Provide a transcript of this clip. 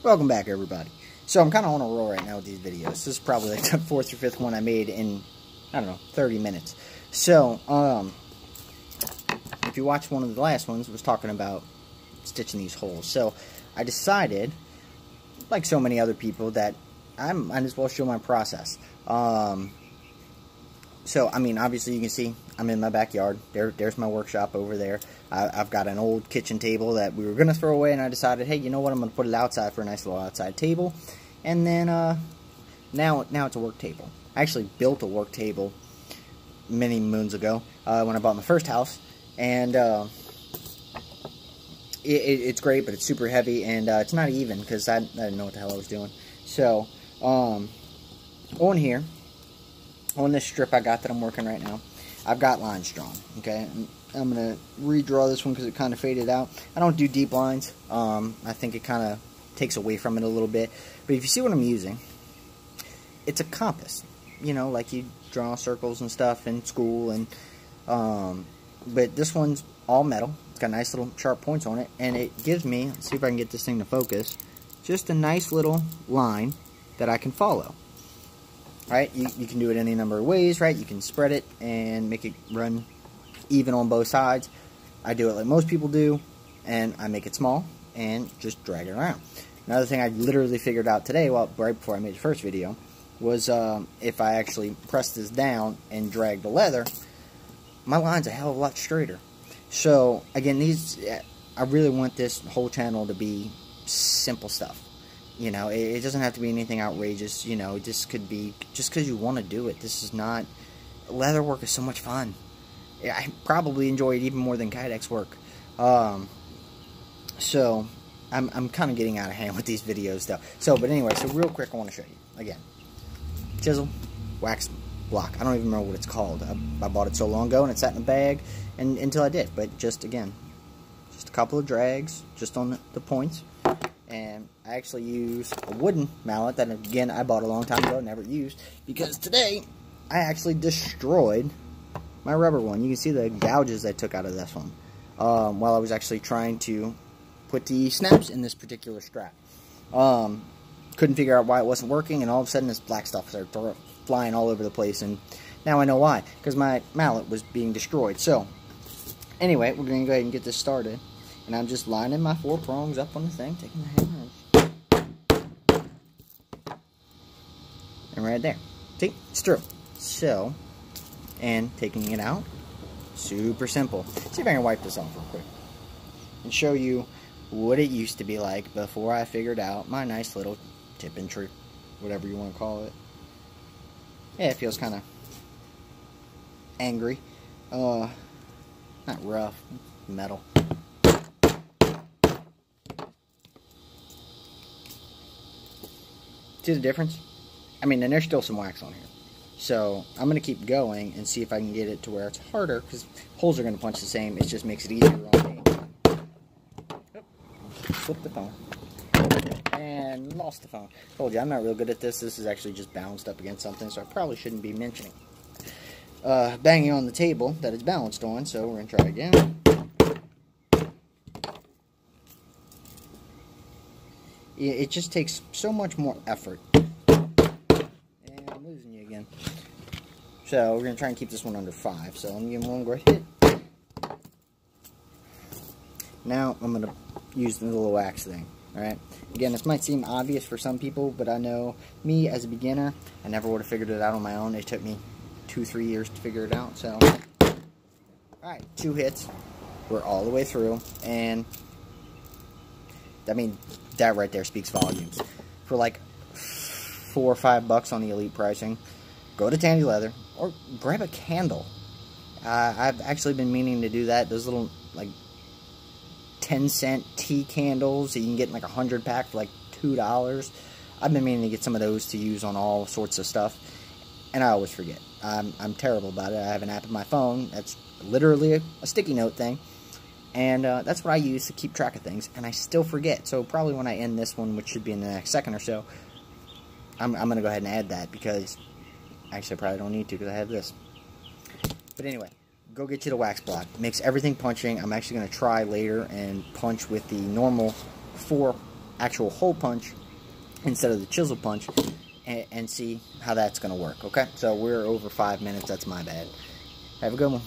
Welcome back, everybody. So I'm kind of on a roll right now with these videos. This is probably like the 4th or 5th one I made in, I don't know, 30 minutes. So, if you watched one of the last ones, it was talking about stitching these holes. So I decided, like so many other people, that I might as well show my process. So, I mean, obviously you can see I'm in my backyard. There's my workshop over there. I've got an old kitchen table that we were going to throw away, and I decided, hey, you know what, I'm going to put it outside for a nice little outside table. And then, now it's a work table. I actually built a work table many moons ago when I bought my first house. And it's great, but it's super heavy, and it's not even because I didn't know what the hell I was doing. So, on here, on this strip I got that I'm working right now, I've got lines drawn, okay? I'm going to redraw this one because it kind of faded out. I don't do deep lines. I think it kind of takes away from it a little bit. But if you see what I'm using, it's a compass. You know, like you draw circles and stuff in school. And but this one's all metal. It's got nice little sharp points on it. And it gives me, let's see if I can get this thing to focus, just a nice little line that I can follow. Right? You can do it any number of ways, right? You can spread it and make it run even on both sides. I do it like most people do, and I make it small and just drag it around. Another thing I literally figured out today, well, right before I made the first video, was if I actually press this down and drag the leather, my line's a hell of a lot straighter. So, again, I really want this whole channel to be simple stuff. You know, it doesn't have to be anything outrageous. You know, this could be just because you want to do it. This is not... Leather work is so much fun. I probably enjoy it even more than Kydex work. So, I'm kind of getting out of hand with these videos, though. So, but anyway, so real quick, I want to show you. Again, chisel, wax block. I don't even remember what it's called. I bought it so long ago, and it sat in a bag until I did. But just, again, just a couple of drags, just on the points. And I actually use a wooden mallet that, again, I bought a long time ago, never used, because today I actually destroyed my rubber one. You can see the gouges I took out of this one while I was actually trying to put the snaps in this particular strap. Couldn't figure out why it wasn't working, and all of a sudden this black stuff started flying all over the place, and now I know why, because my mallet was being destroyed. So, anyway, we're going to go ahead and get this started. And I'm just lining my 4 prongs up on the thing, taking the hammer, and right there. See? It's through. So, and taking it out, super simple. See if I can wipe this off real quick and show you what it used to be like before I figured out my nice little tip and trick, whatever you want to call it. Yeah, it feels kind of angry. Not rough, metal. See the difference? I mean, and there's still some wax on here. So, I'm going to keep going and see if I can get it to where it's harder, because holes are going to punch the same. It just makes it easier on me. Flip the phone. And lost the phone. Told you, I'm not real good at this. This is actually just balanced up against something, so I probably shouldn't be mentioning banging on the table that it's balanced on, so we're going to try again. It just takes so much more effort. And I'm losing you again. So we're going to try and keep this one under 5. So I'm going to go ahead. Now I'm going to use the little wax thing. Alright? Again, this might seem obvious for some people, but I know me as a beginner, I never would have figured it out on my own. It took me 2-3 years to figure it out. So, alright, 2 hits. We're all the way through. And, I mean, that right there speaks volumes. For like $4 or $5 on the elite pricing, go to Tandy Leather or grab a candle. I've actually been meaning to do that. Those little like 10-cent tea candles that you can get in like a 100-pack for like $2. I've been meaning to get some of those to use on all sorts of stuff, and I always forget. I'm terrible about it. I have an app on my phone that's literally a sticky note thing. And that's what I use to keep track of things, and I still forget. So probably when I end this one, which should be in the next second or so, I'm going to go ahead and add that, because actually I probably don't need to, because I have this. But anyway, go get you the wax block. It makes everything punching. I'm actually going to try later and punch with the normal 4 actual hole punch instead of the chisel punch, and see how that's going to work, okay? So we're over 5 minutes. That's my bad. Have a good one.